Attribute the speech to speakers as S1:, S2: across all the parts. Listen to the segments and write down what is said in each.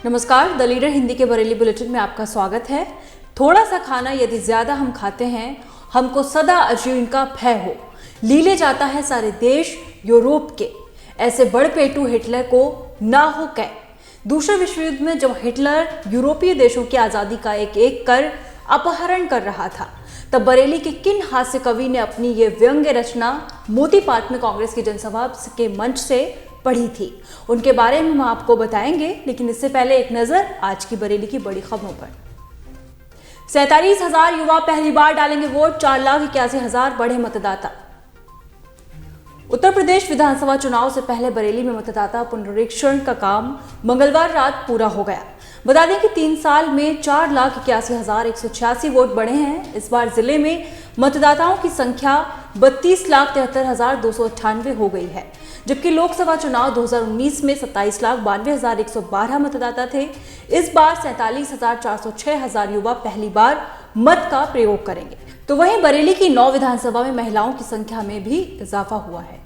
S1: नमस्कार, the leader Hindi के Bareilly bulletin में आपका स्वागत है। थोड़ा सा खाना यदि ज्यादा हम खाते हैं, हमको सदा अजीर्ण का भय हो, लीले जाता है सारे देश यूरोप के, ऐसे बड़पेटू हिटलर को ना हो कै। दूसरे विश्व युद्ध में जब हिटलर यूरोपीय देशों की आजादी का एक एक कर अपहरण कर रहा था, तब बरेली के किन हास्य कवि ने अपनी ये व्यंग्य रचना मोती पार्क में कांग्रेस की जनसभा के मंच से पढ़ी थी। उनके बारे में हम आपको बताएंगे, लेकिन इससे पहले एक नजर आज की बरेली की बड़ी खबरों पर। 47,000 युवा पहली बार डालेंगे वोट, 4,81,000 बढ़े मतदाता। उत्तर प्रदेश विधानसभा चुनाव से पहले बरेली में मतदाता पुनरीक्षण का काम मंगलवार रात पूरा हो गया। बता दें कि 3 साल में 4,81,186 वोट बढ़े हैं। इस बार जिले में मतदाताओं की संख्या 32,73,298 हो गई है, जबकि लोकसभा चुनाव 2019 में 27,92,112 मतदाता थे। इस बार 47,406 युवा पहली बार मत का प्रयोग करेंगे। तो वहीं बरेली की 9 विधानसभा में महिलाओं की संख्या में भी इजाफा हुआ है।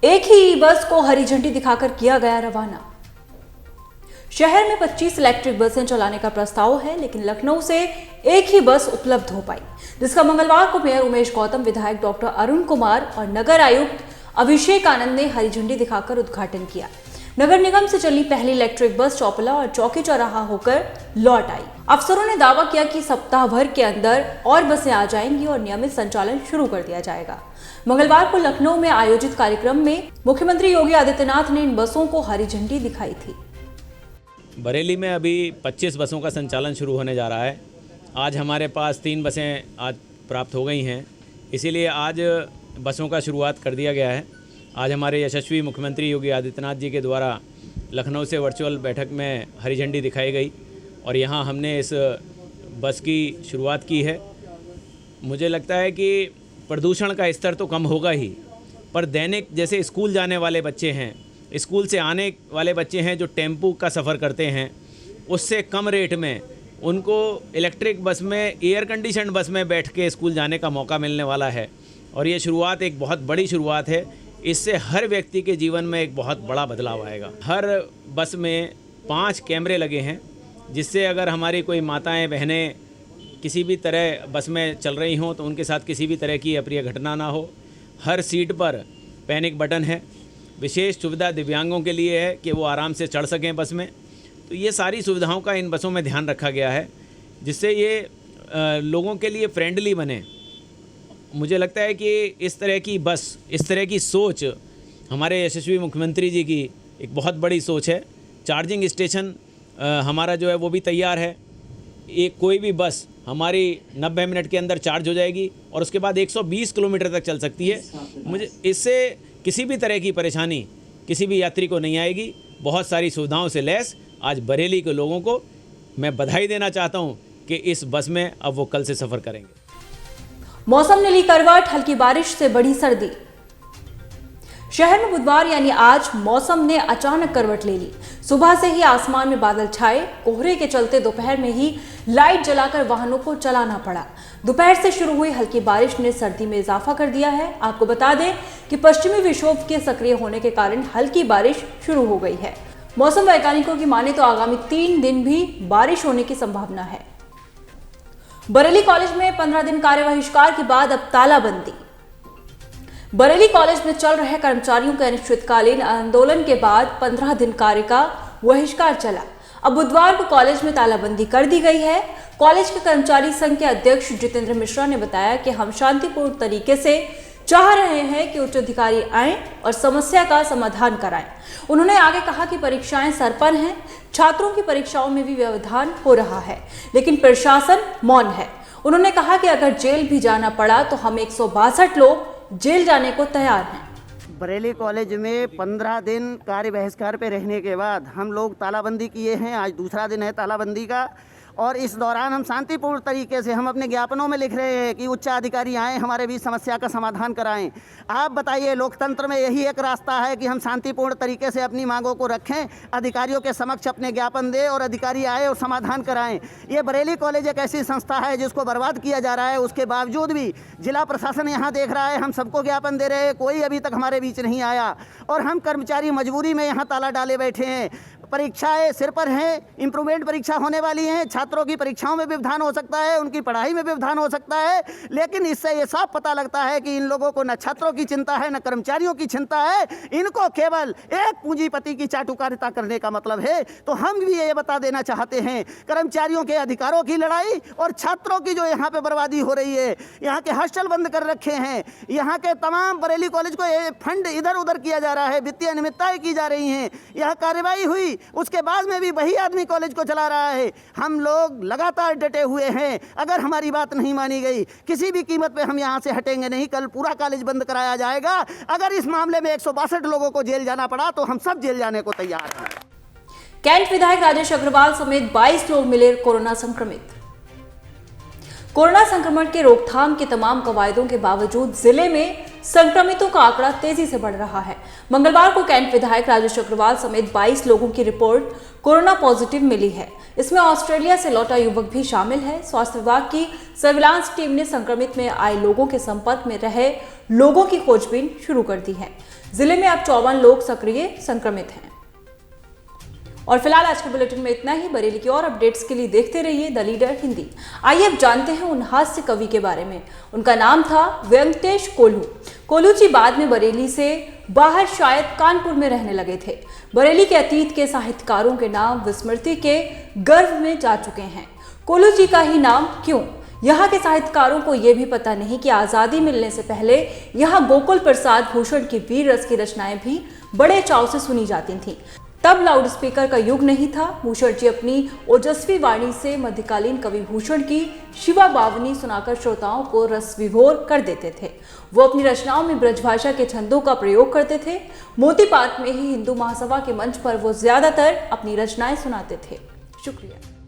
S1: एक ही बस को हरी झंडी दिखाकर किया गया रवाना। शहर में 25 इलेक्ट्रिक बसें चलाने का प्रस्ताव है, लेकिन लखनऊ से एक ही बस उपलब्ध हो पाई, जिसका मंगलवार को मेयर उमेश गौतम, विधायक डॉक्टर अरुण कुमार और नगर आयुक्त अभिषेक आनंद ने हरी झंडी दिखाकर उद्घाटन किया। नगर निगम से चली पहली इलेक्ट्रिक बस चौपला और चौकी चौराहा होकर लौट आई। अफसरों ने दावा किया कि सप्ताह भर के अंदर और बसें आ जाएंगी और नियमित संचालन शुरू कर दिया जाएगा। मंगलवार को लखनऊ में आयोजित कार्यक्रम में मुख्यमंत्री योगी आदित्यनाथ ने इन बसों को हरी झंडी दिखाई थी।
S2: बरेली में अभी 25 बसों का संचालन शुरू होने जा रहा है। आज हमारे पास 3 बसें आज प्राप्त हो गई हैं, इसीलिए आज बसों का शुरुआत कर दिया गया है। आज हमारे यशस्वी मुख्यमंत्री योगी आदित्यनाथ जी के द्वारा लखनऊ से वर्चुअल बैठक में हरी झंडी दिखाई गई और यहाँ हमने इस बस की शुरुआत की है। मुझे लगता है कि प्रदूषण का स्तर तो कम होगा ही, पर दैनिक जैसे स्कूल जाने वाले बच्चे हैं, स्कूल से आने वाले बच्चे हैं जो टेम्पू का सफ़र करते हैं, उससे कम रेट में उनको इलेक्ट्रिक बस में, एयर कंडीशन बस में बैठ के स्कूल जाने का मौका मिलने वाला है। और ये शुरुआत एक बहुत बड़ी शुरुआत है। इससे हर व्यक्ति के जीवन में एक बहुत बड़ा बदलाव आएगा। हर बस में 5 कैमरे लगे हैं, जिससे अगर हमारी कोई माताएं बहनें किसी भी तरह बस में चल रही हों तो उनके साथ किसी भी तरह की अप्रिय घटना ना हो। हर सीट पर पैनिक बटन है। विशेष सुविधा दिव्यांगों के लिए है कि वो आराम से चढ़ सकें बस में। तो ये सारी सुविधाओं का इन बसों में ध्यान रखा गया है, जिससे ये लोगों के लिए फ्रेंडली बने। मुझे लगता है कि इस तरह की बस, इस तरह की सोच हमारे यशस्वी मुख्यमंत्री जी की एक बहुत बड़ी सोच है। चार्जिंग स्टेशन हमारा जो है वो भी तैयार है। एक कोई भी बस हमारी 90 मिनट के अंदर चार्ज हो जाएगी और उसके बाद 120 किलोमीटर तक चल सकती है। मुझे इससे किसी भी तरह की परेशानी किसी भी यात्री को नहीं आएगी। बहुत सारी सुविधाओं से लैस आज बरेली के लोगों को मैं बधाई देना चाहता हूं कि इस बस में अब वो कल से सफ़र करेंगे।
S1: मौसम ने ली करवट, हल्की बारिश से बढ़ी सर्दी। शहर में बुधवार यानी आज मौसम ने अचानक करवट ले ली। सुबह से ही आसमान में बादल छाए। कोहरे के चलते दोपहर में ही लाइट जलाकर वाहनों को चलाना पड़ा। दोपहर से शुरू हुई हल्की बारिश ने सर्दी में इजाफा कर दिया है। आपको बता दें कि पश्चिमी विक्षोभ के सक्रिय होने के कारण हल्की बारिश शुरू हो गई है। मौसम वैज्ञानिकों की माने तो आगामी 3 दिन भी बारिश होने की संभावना है। बरेली कॉलेज में 15 दिन कार्य बहिष्कार के बाद अब तालाबंदी। बरेली कॉलेज में चल रहे कर्मचारियों के अनिश्चितकालीन आंदोलन के बाद 15 दिन कार्य का बहिष्कार चला। अब बुधवार को कॉलेज में तालाबंदी कर दी गई है। कॉलेज के कर्मचारी संघ के अध्यक्ष जितेंद्र मिश्रा ने बताया कि हम शांतिपूर्ण तरीके से चाह रहे हैं कि उच्च अधिकारी आएं और समस्या का समाधान कराएं। उन्होंने आगे कहा कि परीक्षाएं सर पर हैं, छात्रों की परीक्षाओं में भी व्यवधान हो रहा है, लेकिन प्रशासन मौन है। उन्होंने कहा कि अगर जेल भी जाना पड़ा तो हम 162 लोग जेल जाने को तैयार हैं।
S3: बरेली कॉलेज में 15 दिन कार्य बहिष्कार पे रहने के बाद हम लोग तालाबंदी किए हैं। आज दूसरा दिन है तालाबंदी का और इस दौरान हम शांतिपूर्ण तरीके से हम अपने ज्ञापनों में लिख रहे हैं कि उच्च अधिकारी आएँ, हमारे बीच समस्या का समाधान कराएं। आप बताइए, लोकतंत्र में यही एक रास्ता है कि हम शांतिपूर्ण तरीके से अपनी मांगों को रखें, अधिकारियों के समक्ष अपने ज्ञापन दें और अधिकारी आए और समाधान कराएं। ये बरेली कॉलेज एक ऐसी संस्था है जिसको बर्बाद किया जा रहा है। उसके बावजूद भी जिला प्रशासन यहाँ देख रहा है, हम सबको ज्ञापन दे रहे हैं, कोई अभी तक हमारे बीच नहीं आया और हम कर्मचारी मजबूरी में यहाँ ताला डाले बैठे हैं। परीक्षाएं सिर पर हैं, इम्प्रूवमेंट परीक्षा होने वाली हैं, छात्रों की परीक्षाओं में व्यवधान हो सकता है, उनकी पढ़ाई में व्यवधान हो सकता है, लेकिन इससे ये साफ पता लगता है कि इन लोगों को न छात्रों की चिंता है न कर्मचारियों की चिंता है, इनको केवल एक पूंजीपति की चाटुकारिता करने का मतलब है। तो हम भी ये बता देना चाहते हैं, कर्मचारियों के अधिकारों की लड़ाई और छात्रों की जो यहाँ पे बर्बादी हो रही है, यहाँ के हॉस्टल बंद कर रखे हैं, यहाँ के तमाम बरेली कॉलेज को ये फंड इधर उधर किया जा रहा है, वित्तीय अनियमितताएं की जा रही हैं, यहाँ कार्रवाई हुई, उसके बाद में भी वही आदमी कॉलेज को चला रहा है। हम लोग लगातार डटे हुए हैं, अगर हमारी बात नहीं मानी गई किसी भी कीमत पे हम यहाँ से हटेंगे नहीं। कल पूरा कॉलेज बंद कराया जाएगा। अगर इस मामले में 162 लोगों को जेल जाना पड़ा तो हम सब जेल जाने को तैयार हैं।
S1: कैंट विधायक राजेश अग्रवाल समेत 22 लोग मिले कोरोना संक्रमित। कोरोना संक्रमण के रोकथाम के तमाम कवायदों के बावजूद जिले में संक्रमितों का आंकड़ा तेजी से बढ़ रहा है। मंगलवार को कैंट विधायक राजेश अग्रवाल समेत 22 लोगों की रिपोर्ट कोरोना पॉजिटिव मिली है। इसमें ऑस्ट्रेलिया से लौटा युवक भी शामिल है। स्वास्थ्य विभाग की सर्विलांस टीम ने संक्रमित में आए लोगों के संपर्क में रहे लोगों की खोजबीन शुरू कर दी है। जिले में अब 54 लोग सक्रिय संक्रमित हैं। और फिलहाल आज के बुलेटिन में इतना ही। बरेली की और अपडेट्स के लिए देखते रहिए द लीडर हिंदी। आइए अब जानते हैं उन हास्य कवि के बारे में। उनका नाम था वेंकटेश कोल्हू। कोल्हू जी बाद में बरेली से बाहर शायद कानपुर में रहने लगे थे। बरेली के अतीत के साहित्यकारों के नाम विस्मृति के गर्भ में जा चुके हैं। कोल्हू जी का ही नाम क्यों? यहाँ के साहित्यकारों को यह भी पता नहीं कि आज़ादी मिलने से पहले यहाँ गोकुल प्रसाद भूषण की वीर रस की रचनाएं भी बड़े चाव से सुनी जाती थीं। तब लाउड स्पीकर का युग नहीं था। भूषण जी अपनी ओजस्वी वाणी से मध्यकालीन कवि भूषण की शिवा बावनी सुनाकर श्रोताओं को रस विभोर कर देते थे। वो अपनी रचनाओं में ब्रजभाषा के छंदों का प्रयोग करते थे। मोती पार्क में ही हिंदू महासभा के मंच पर वो ज्यादातर अपनी रचनाएं सुनाते थे। शुक्रिया।